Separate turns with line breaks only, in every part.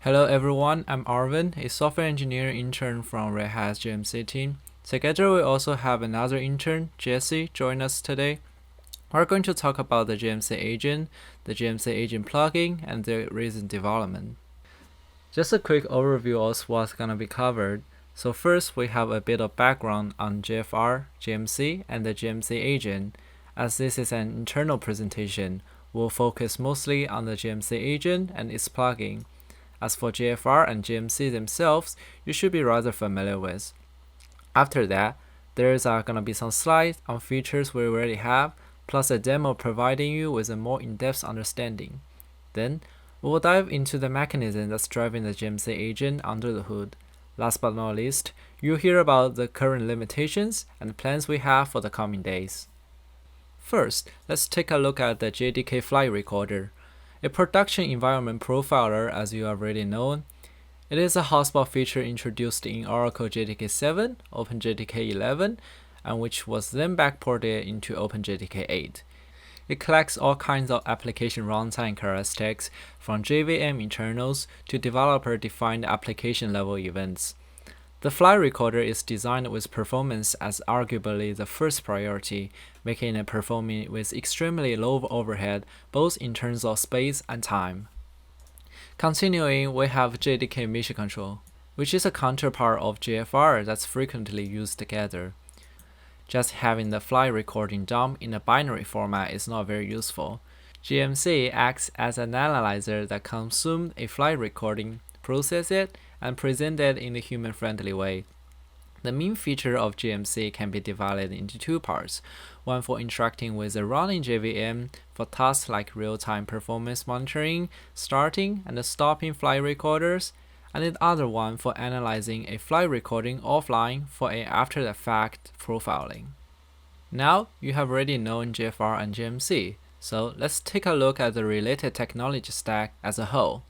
Hello everyone, I'm Arvin, a software engineer intern from Red Hat's JMC team. Together we also have another intern, Jesse, join us today. We're going to talk about the JMC Agent, the JMC Agent plugin, and their recent development. Just a quick overview of what's going to be covered. So first we have a bit of background on JFR, JMC, and the JMC Agent. As this is an internal presentation, we'll focus mostly on the JMC Agent and its plugin. As for JFR and JMC themselves, you should be rather familiar with. After that, there's gonna be some slides on features we already have, plus a demo providing you with a more in-depth understanding. Then, we will dive into the mechanism that's driving the JMC agent under the hood. Last but not least, you'll hear about the current limitations and plans we have for the coming days. First, let's take a look at the JDK flight recorder. A production environment profiler, as you already know. It is a hotspot feature introduced in Oracle JDK 7, OpenJDK 11, and which was then backported into OpenJDK 8. It collects all kinds of application runtime characteristics from JVM internals to developer-defined application-level events. The flight recorder is designed with performance as arguably the first priority, making it performing with extremely low overhead both in terms of space and time. Continuing, we have JDK mission control, which is a counterpart of JFR that's frequently used together. Just having the flight recording dump in a binary format is not very useful. JMC acts as an analyzer that consumes a flight recording, processes it, and present it in a human-friendly way. The main feature of JMC can be divided into two parts, one for interacting with the running JVM for tasks like real-time performance monitoring, starting and stopping flight recorders, and the other one for analyzing a flight recording offline for an after-the-fact profiling. Now, you have already known JFR and JMC, so let's take a look at the related technology stack as a whole.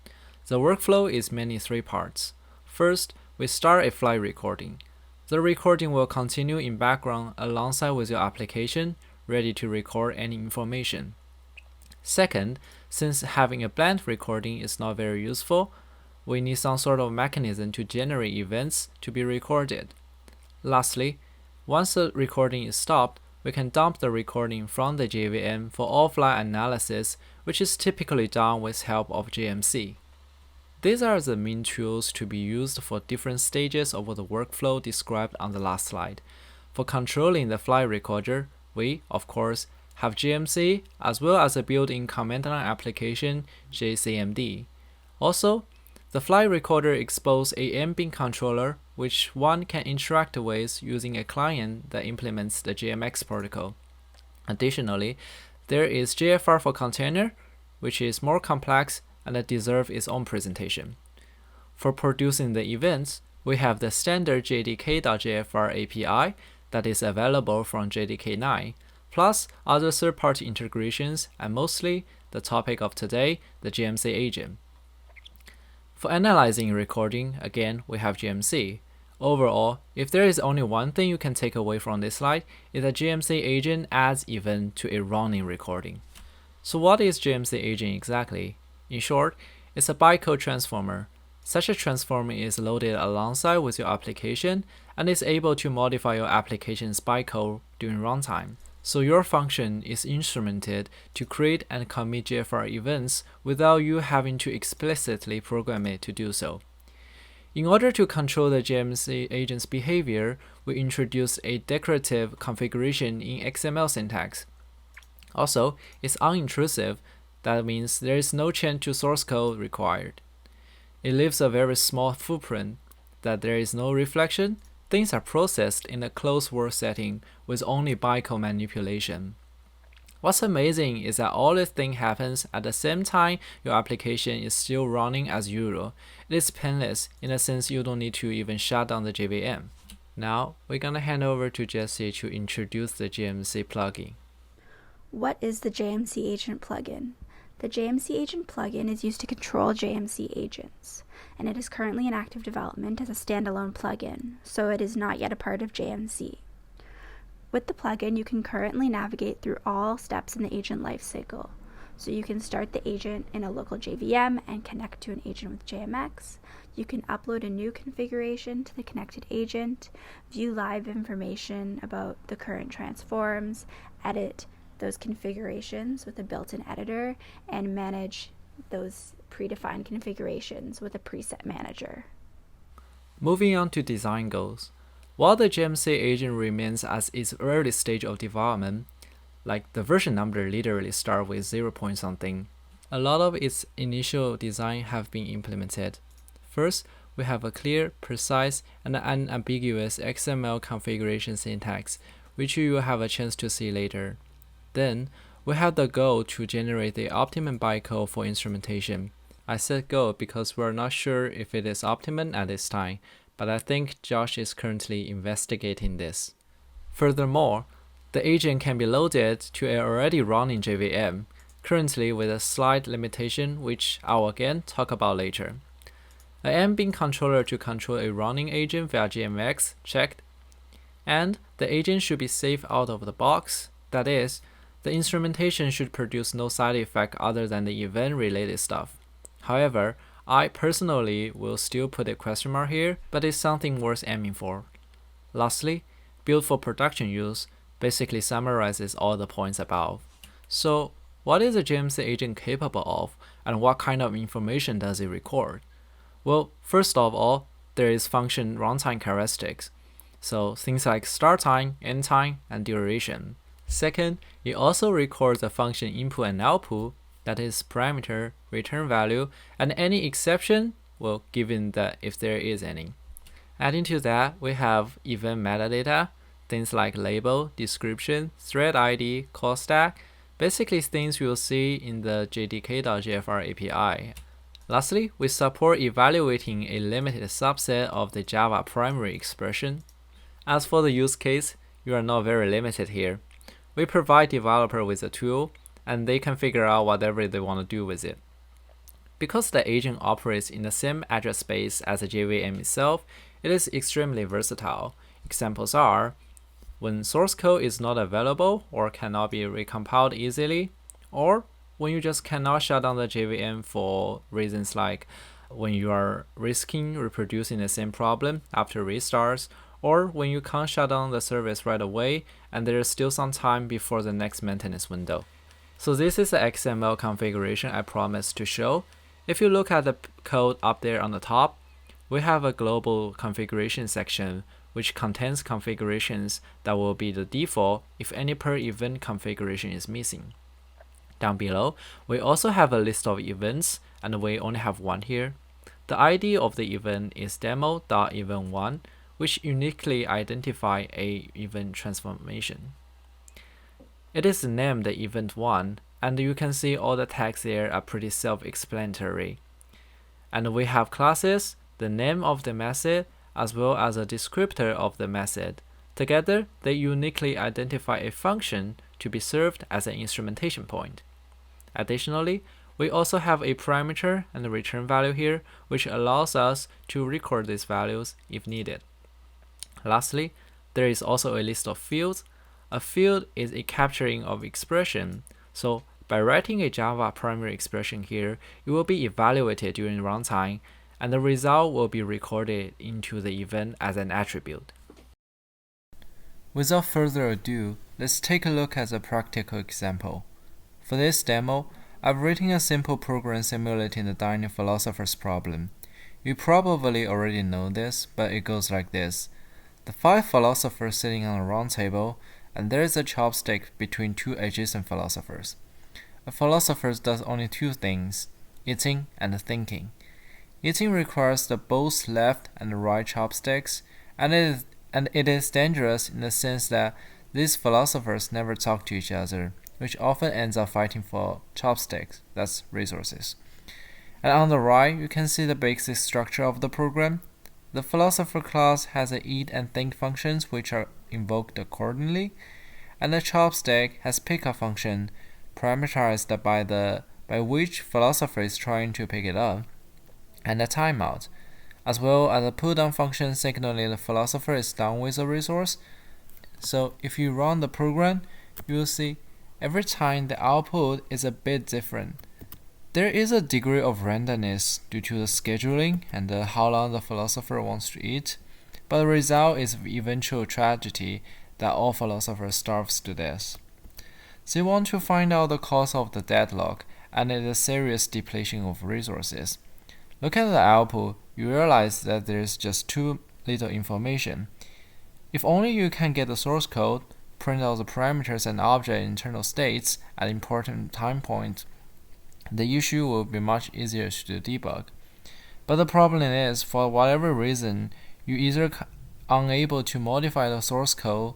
The workflow is mainly three parts. First, we start a flight recording. The recording will continue in background alongside with your application, ready to record any information. Second, since having a blank recording is not very useful, we need some sort of mechanism to generate events to be recorded. Lastly, once the recording is stopped, we can dump the recording from the JVM for offline analysis, which is typically done with help of JMC. These are the main tools to be used for different stages of the workflow described on the last slide. For controlling the flight recorder, we, of course, have JMC as well as a built-in command line application, JCMD. Also, the flight recorder exposes a ambient controller which one can interact with using a client that implements the JMX protocol. Additionally, there is JFR for container, which is more complex and deserves its own presentation. For producing the events, we have the standard JDK.jfr API that is available from JDK 9, plus other third-party integrations, and mostly the topic of today, the JMC agent. For analyzing recording, again, we have JMC. Overall, if there is only one thing you can take away from this slide, is that JMC agent adds event to a running recording. So what is JMC agent exactly? In short, it's a bytecode transformer. Such a transformer is loaded alongside with your application and is able to modify your application's bytecode during runtime. So your function is instrumented to create and commit JFR events without you having to explicitly program it to do so. In order to control the JMC agent's behavior, we introduced a declarative configuration in XML syntax. Also, it's unintrusive. That means there is no change to source code required. It leaves a very small footprint, that there is no reflection. Things are processed in a closed world setting with only bytecode manipulation. What's amazing is that all this thing happens at the same time your application is still running as usual. It is painless in the sense you don't need to even shut down the JVM. Now, we're gonna hand over to Jesse to introduce the JMC plugin.
What is the JMC Agent plugin? The JMC Agent plugin is used to control JMC agents, and it is currently in active development as a standalone plugin, so it is not yet a part of JMC. With the plugin, you can currently navigate through all steps in the agent lifecycle. So you can start the agent in a local JVM and connect to an agent with JMX. You can upload a new configuration to the connected agent, view live information about the current transforms, edit those configurations with a built-in editor, and manage those predefined configurations with a preset manager.
Moving on to design goals. While the JMC agent remains at its early stage of development, like the version number literally starts with 0 point something, a lot of its initial design have been implemented. First, we have a clear, precise, and unambiguous XML configuration syntax, which you will have a chance to see later. Then, we have the goal to generate the optimum bytecode for instrumentation. I said goal because we're not sure if it is optimum at this time, but I think Josh is currently investigating this. Furthermore, the agent can be loaded to an already running JVM, currently with a slight limitation which I'll again talk about later. A ambient controller to control a running agent via JMX checked, and the agent should be safe out of the box. That is, the instrumentation should produce no side effect other than the event-related stuff. However, I personally will still put a question mark here, but it's something worth aiming for. Lastly, built for production use basically summarizes all the points above. So, what is a JMC agent capable of, and what kind of information does it record? Well, first of all, there is function runtime characteristics, so things like start time, end time, and duration. Second, it also records the function input and output, that is parameter, return value, and any exception, well, given that if there is any. Adding to that, we have event metadata, things like label, description, thread ID, call stack, basically things you'll see in the JDK.jfr API. Lastly, we support evaluating a limited subset of the Java primary expression. As for the use case, you are not very limited here. We provide developer with a tool, and they can figure out whatever they want to do with it. Because the agent operates in the same address space as the JVM itself, it is extremely versatile. Examples are when source code is not available or cannot be recompiled easily, or when you just cannot shut down the JVM for reasons like when you are risking reproducing the same problem after restarts, or when you can't shut down the service right away and there is still some time before the next maintenance window. So this is the XML configuration I promised to show. If you look at the code up there on the top, we have a global configuration section which contains configurations that will be the default if any per event configuration is missing. Down below, we also have a list of events, and we only have one here. The ID of the event is demo.event1, which uniquely identifies a event transformation. It is named event1, and you can see all the tags there are pretty self-explanatory. And we have classes, the name of the method, as well as a descriptor of the method. Together, they uniquely identify a function to be served as an instrumentation point. Additionally, we also have a parameter and a return value here, which allows us to record these values if needed. Lastly, there is also a list of fields. A field is a capturing of expression, so by writing a Java primary expression here, it will be evaluated during runtime, and the result will be recorded into the event as an attribute. Without further ado, let's take a look at a practical example. For this demo, I've written a simple program simulating the dining philosopher's problem. You probably already know this, but it goes like this. The 5 philosophers sitting on a round table, and there is a chopstick between 2 adjacent philosophers. A philosopher does only 2 things, eating and thinking. Eating requires the both left and right chopsticks, and it is dangerous in the sense that these philosophers never talk to each other, which often ends up fighting for chopsticks, that's resources. And on the right, you can see the basic structure of the program. The philosopher class has the eat and think functions which are invoked accordingly, and the chopstick has pickup function parameterized by which philosopher is trying to pick it up, and a timeout, as well as a pull-down function signaling the philosopher is done with a resource. So if you run the program, you will see every time the output is a bit different. There is a degree of randomness due to the scheduling and how long the philosopher wants to eat, but the result is eventual tragedy that all philosophers starve to death. So you want to find out the cause of the deadlock, and it is a serious depletion of resources. Look at the output, you realize that there is just too little information. If only you can get the source code, print out the parameters and object internal states at important time points, the issue will be much easier to debug. But the problem is, for whatever reason, you either unable to modify the source code,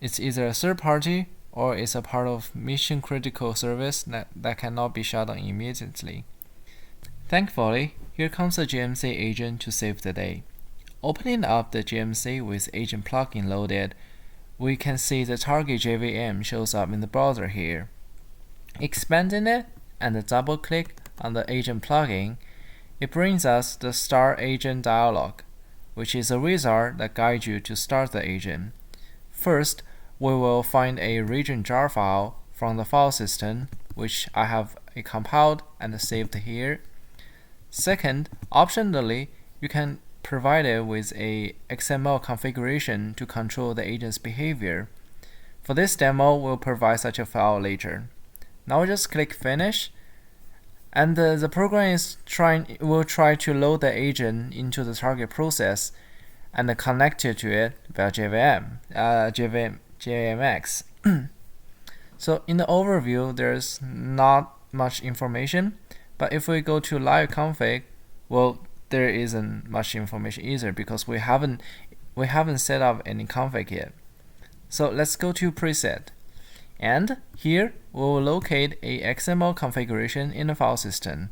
it's either a third party or it's a part of mission critical service that cannot be shut down immediately. Thankfully, here comes the JMC agent to save the day. Opening up the JMC with agent plugin loaded, we can see the target JVM shows up in the browser here. Expanding it and double click on the agent plugin, it brings us the Start Agent dialog, which is a wizard that guides you to start the agent. First, we will find a region jar file from the file system, which I have compiled and saved here. Second, optionally, you can provide it with a XML configuration to control the agent's behavior. For this demo, we'll provide such a file later. Now just click Finish, and the program will try to load the agent into the target process and connect it to it via JMX. So in the overview, there's not much information, but if we go to live config, well, there isn't much information either because we haven't set up any config yet. So let's go to preset, and here we will locate a XML configuration in the file system,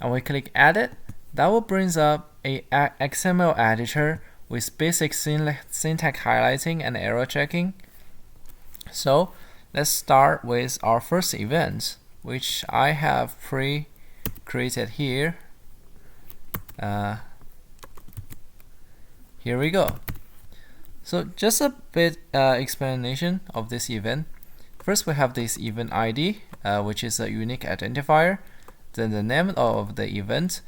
and we click Edit. That will bring up a XML editor with basic syntax highlighting and error checking. So let's start with our first event, which I have pre-created here. Here we go. So just a bit explanation of this event. First, we have this event ID, which is a unique identifier. Then the name of the event,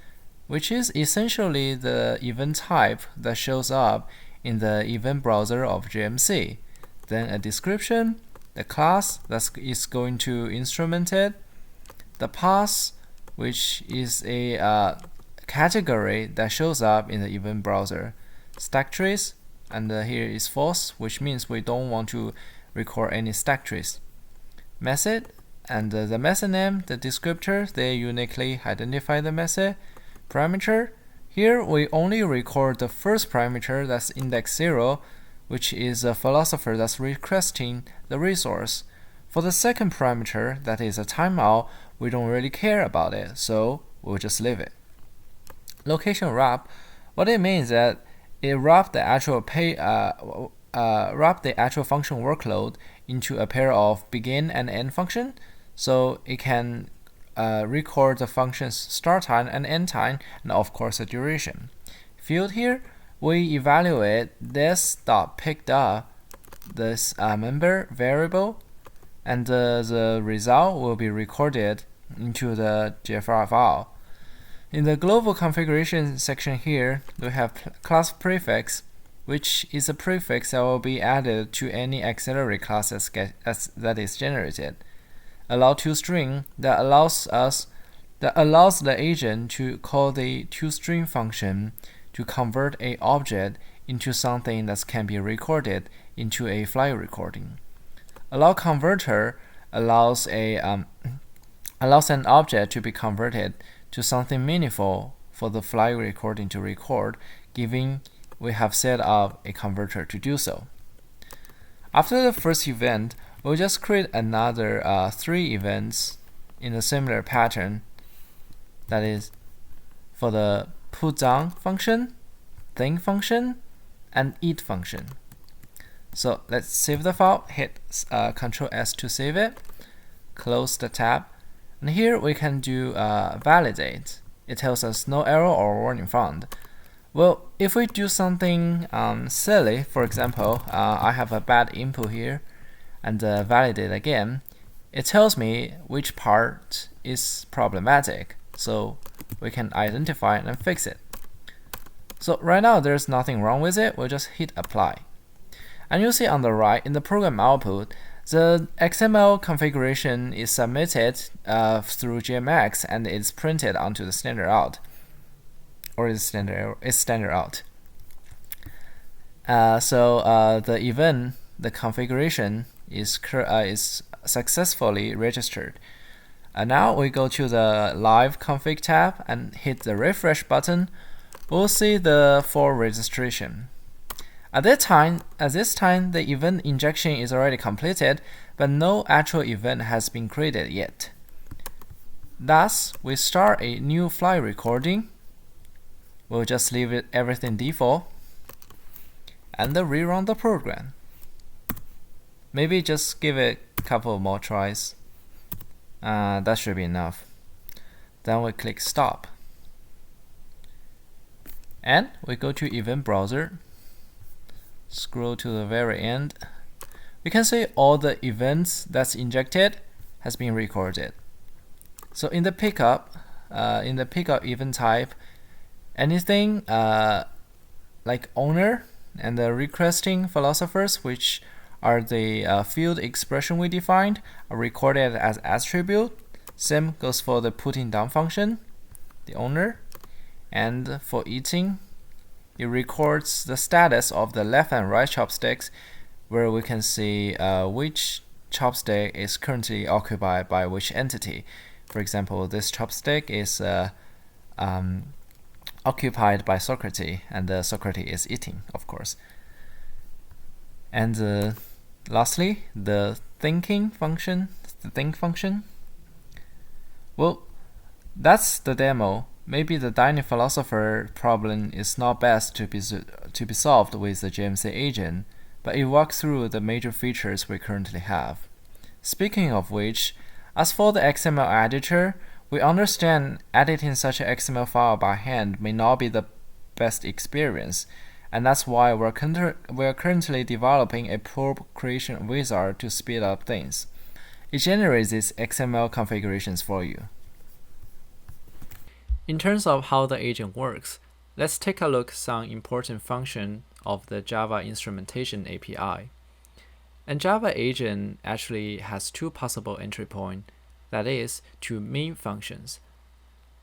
which is essentially the event type that shows up in the event browser of JMC. Then a description, the class that is going to instrument it, the path, which is a category that shows up in the event browser, stack trace, and here is false, which means we don't want to record any stack trace. Method, and the method name, the descriptor, they uniquely identify the method. Parameter, here we only record the first parameter, that's index 0, which is a philosopher that's requesting the resource. For the second parameter, that is a timeout, we don't really care about it, so we'll just leave it. Location wrap, what it means is that it wrapped the actual function workload into a pair of begin and end function, so it can record the function's start time and end time, and of course the duration. Field here, we evaluate this picked up this member variable, and the result will be recorded into the GFR file. In the global configuration section here, we have class prefix, which is a prefix that will be added to any auxiliary class that is generated. Allow toString, that allows the agent to call the toString function to convert an object into something that can be recorded into a file recording. Allow converter allows an object to be converted to something meaningful for the file recording to record, given we have set up a converter to do so. After the first event, we'll just create another 3 events in a similar pattern. That is for the putDown function, think function, and eat function. So let's save the file, hit Ctrl S to save it, close the tab, and here we can do validate. It tells us no error or warning found. Well, if we do something silly, for example, I have a bad input here, and validate again, it tells me which part is problematic, so we can identify and fix it. So right now there's nothing wrong with it, we'll just hit apply. And you'll see on the right, in the program output, the XML configuration is submitted through JMX and it's printed onto the standard out. Or is standard out. The event, the configuration is successfully registered. Now we go to the live config tab and hit the refresh button. We'll see the full registration. At this time, the event injection is already completed, but no actual event has been created yet. Thus, we start a new fly recording. We'll just leave everything default and rerun the program. Maybe just give it a couple more tries. That should be enough. Then we click stop. And we go to event browser. Scroll to the very end. We can see all the events that's injected has been recorded. So in the pickup event type, anything like owner and the requesting philosophers, which are the field expression we defined, are recorded as attribute. Same goes for the putting down function, the owner. And for eating, it records the status of the left and right chopsticks, where we can see which chopstick is currently occupied by which entity. For example, this chopstick is occupied by Socrates, and Socrates is eating, of course. And lastly, the think function. Well, that's the demo. Maybe the dining philosopher problem is not best to be solved with the JMC agent, but it walks through the major features we currently have. Speaking of which, as for the XML editor, we understand editing such an XML file by hand may not be the best experience, and that's why we're currently developing a prop creation wizard to speed up things. It generates these XML configurations for you. In terms of how the agent works, let's take a look at some important function of the Java instrumentation API. And Java agent actually has two possible entry points, that is, two main functions.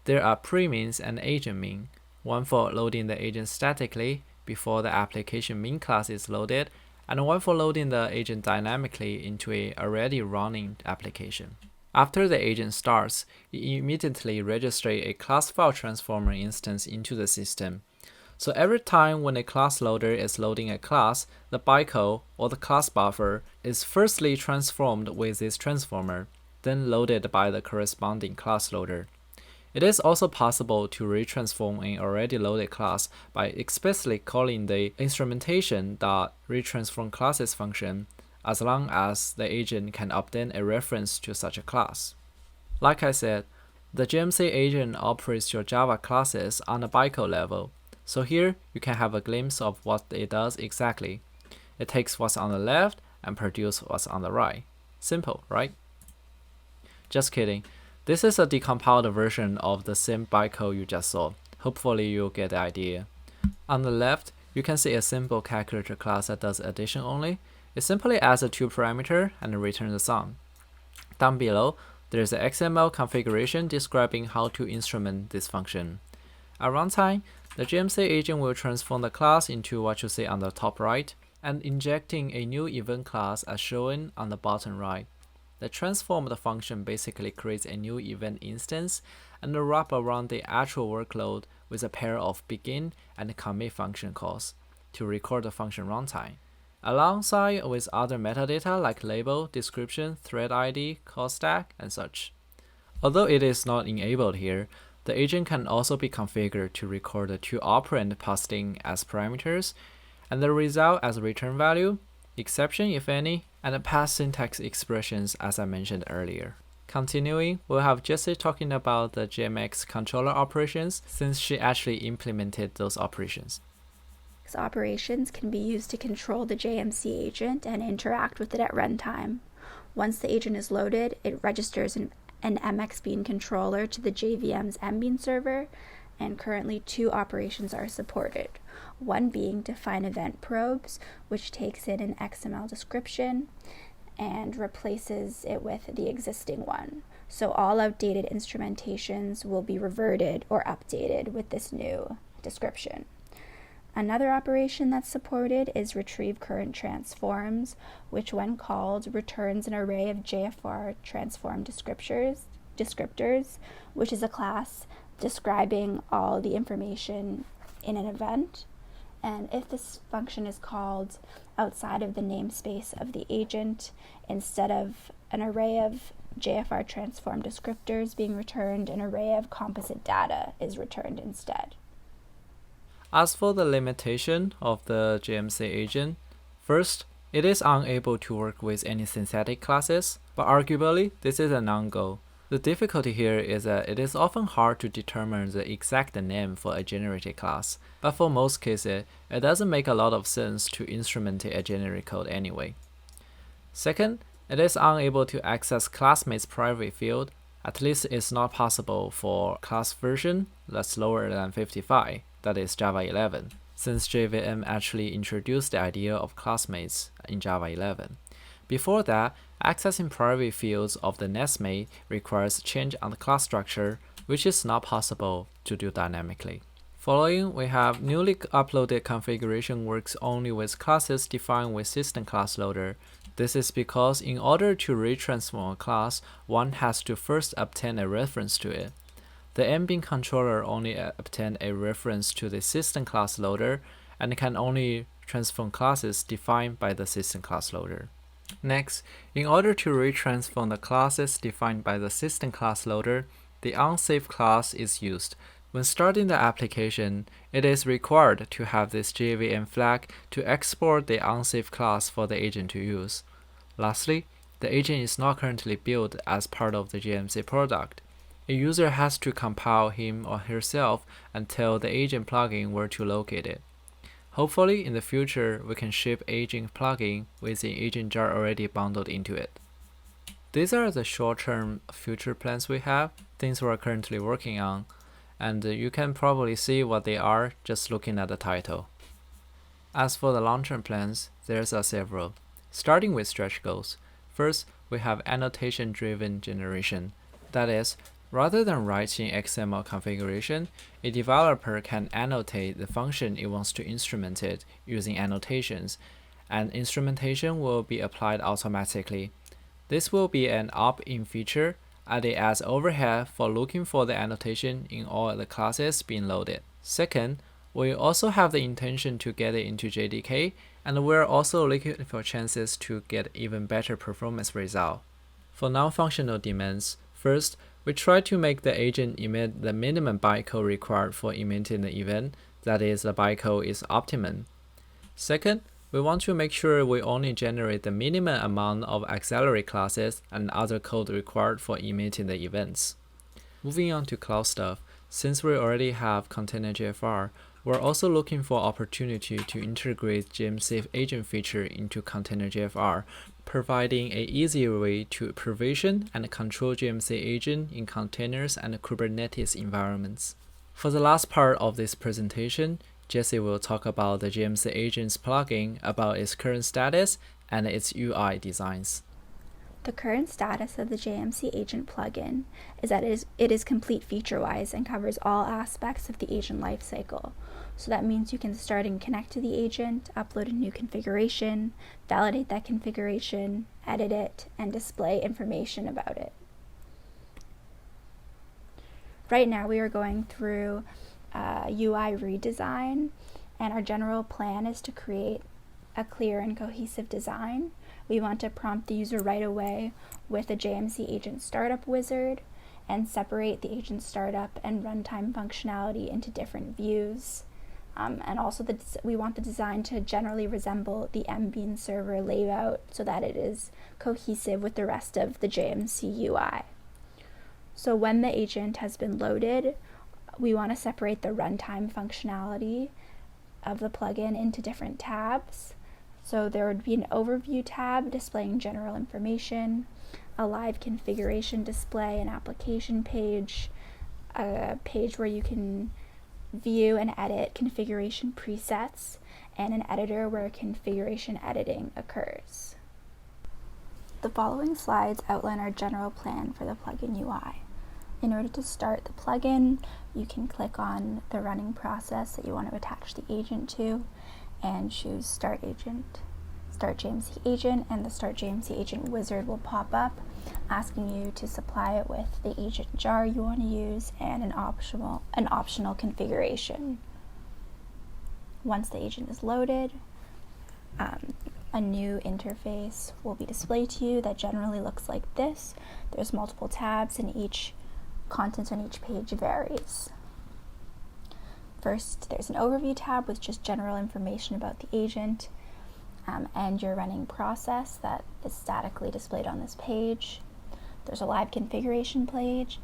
There are premeans and agent main, one for loading the agent statically before the application main class is loaded, and one for loading the agent dynamically into a already running application. After the agent starts, it immediately registers a class file transformer instance into the system. So every time when a class loader is loading a class, the bytecode or the class buffer is firstly transformed with this transformer, then loaded by the corresponding class loader. It is also possible to retransform an already loaded class by explicitly calling the instrumentation.retransformClasses function, as long as the agent can obtain a reference to such a class. Like I said, the JMC agent operates your Java classes on a bytecode level, so here you can have a glimpse of what it does exactly. It takes what's on the left and produces what's on the right. Simple, right? Just kidding. This is a decompiled version of the same bytecode you just saw. Hopefully you'll get the idea. On the left, you can see a simple calculator class that does addition only. It simply adds a 2 parameter and returns the sum. Down below, there's an XML configuration describing how to instrument this function. At runtime, the JMC agent will transform the class into what you see on the top right, and injecting a new event class as shown on the bottom right. The transformed function basically creates a new event instance and wrap around the actual workload with a pair of begin and commit function calls to record the function runtime, alongside with other metadata like label, description, thread ID, call stack, and such. Although it is not enabled here, the agent can also be configured to record the 2 operand passing as parameters, and the result as return value, exception if any, and the past syntax expressions as I mentioned earlier. Continuing, we'll have Jessie talking about the JMX controller operations since she actually implemented those operations.
Operations can be used to control the JMC agent and interact with it at runtime. Once the agent is loaded, it registers an MX Bean controller to the JVM's MBean server, and currently 2 operations are supported. One being define event probes, which takes in an XML description and replaces it with the existing one. So all outdated instrumentations will be reverted or updated with this new description. Another operation that's supported is retrieve current transforms, which when called returns an array of JFR transform descriptors, which is a class describing all the information in an event. And if this function is called outside of the namespace of the agent, instead of an array of JFR transform descriptors being returned, an array of composite data is returned instead.
As for the limitation of the JMC agent, first, it is unable to work with any synthetic classes, but arguably, this is a non-goal. The difficulty here is that it is often hard to determine the exact name for a generated class, but for most cases, it doesn't make a lot of sense to instrument a generic code anyway. Second, it is unable to access classmates' private field. At least it's not possible for class version that's lower than 55. That is Java 11, since JVM actually introduced the idea of classmates in Java 11. Before that, accessing private fields of the nestmate requires change on the class structure, which is not possible to do dynamically. Following, we have newly uploaded configuration works only with classes defined with system class loader. This is because in order to retransform a class, one has to first obtain a reference to it. The MBean controller only obtains a reference to the system class loader and can only transform classes defined by the system class loader. Next, in order to retransform the classes defined by the system class loader, the unsafe class is used. When starting the application, it is required to have this JVM flag to export the unsafe class for the agent to use. Lastly, the agent is not currently built as part of the JMC product. A user has to compile him or herself and tell the agent plugin where to locate it. Hopefully, in the future, we can ship agent plugin with the agent jar already bundled into it. These are the short-term future plans we have, things we're currently working on, and you can probably see what they are just looking at the title. As for the long-term plans, there's several. Starting with stretch goals. First, we have annotation-driven generation. That is, rather than writing XML configuration, a developer can annotate the function it wants to instrument it using annotations, and instrumentation will be applied automatically. This will be an opt-in feature, and it adds overhead for looking for the annotation in all the classes being loaded. Second, we also have the intention to get it into JDK, and we're also looking for chances to get even better performance result. For non-functional demands, first, we try to make the agent emit the minimum bytecode required for emitting the event, that is, the bytecode is optimum. Second, we want to make sure we only generate the minimum amount of auxiliary classes and other code required for emitting the events. Moving on to cloud stuff, since we already have container JFR, we're also looking for opportunity to integrate JMC agent feature into container JFR, providing an easier way to provision and control JMC agent in containers and Kubernetes environments. For the last part of this presentation, Jessie will talk about the JMC agents plugin, about its current status and its UI designs.
The current status of the JMC Agent plugin is that it is complete feature-wise and covers all aspects of the agent lifecycle. So that means you can start and connect to the agent, upload a new configuration, validate that configuration, edit it, and display information about it. Right now we are going through UI redesign, and our general plan is to create a clear and cohesive design. We want to prompt the user right away with a JMC Agent startup wizard and separate the agent startup and runtime functionality into different views. And also we want the design to generally resemble the MBean server layout so that it is cohesive with the rest of the JMC UI. So when the agent has been loaded, we want to separate the runtime functionality of the plugin into different tabs. So there would be an overview tab displaying general information, a live configuration display, an application page, a page where you can view and edit configuration presets, and an editor where configuration editing occurs. The following slides outline our general plan for the plugin UI. In order to start the plugin, you can click on the running process that you want to attach the agent to and choose Start Agent. Start JMC Agent, and the Start JMC Agent wizard will pop up asking you to supply it with the agent jar you want to use and an optional configuration. Once the agent is loaded, a new interface will be displayed to you that generally looks like this. There's multiple tabs and each content on each page varies. First, there's an overview tab with just general information about the agent and your running process that is statically displayed on this page. There's a live configuration page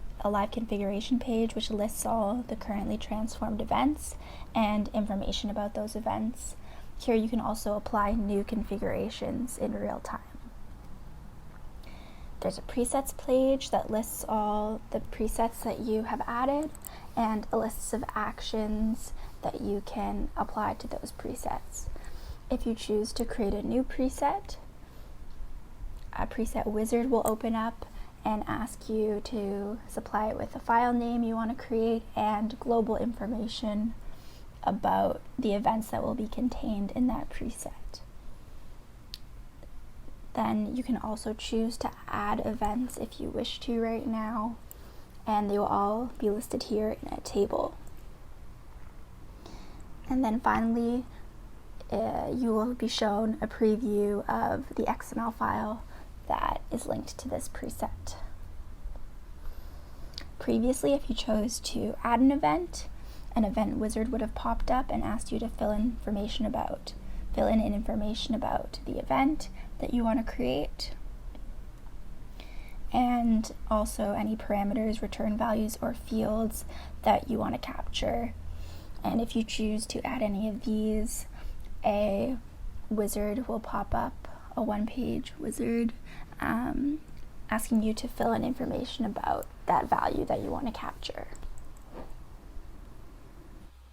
which lists all the currently transformed events and information about those events. Here you can also apply new configurations in real time. There's a presets page that lists all the presets that you have added and a list of actions that you can apply to those presets. If you choose to create a new preset, a preset wizard will open up and ask you to supply it with a file name you want to create and global information about the events that will be contained in that preset. Then you can also choose to add events if you wish to right now, and they will all be listed here in a table. And then finally, you will be shown a preview of the XML file that is linked to this preset. Previously, if you chose to add an event wizard would have popped up and asked you to fill in information about the event that you want to create, and also any parameters, return values, or fields that you want to capture. And if you choose to add any of these, a wizard will pop up, a one-page wizard, asking you to fill in information about that value that you want to capture.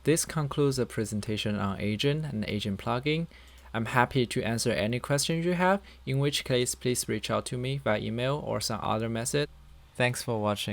This concludes the presentation on Agent and Agent plugin. I'm happy to answer any questions you have, in which case please reach out to me via email or some other method. Thanks for watching.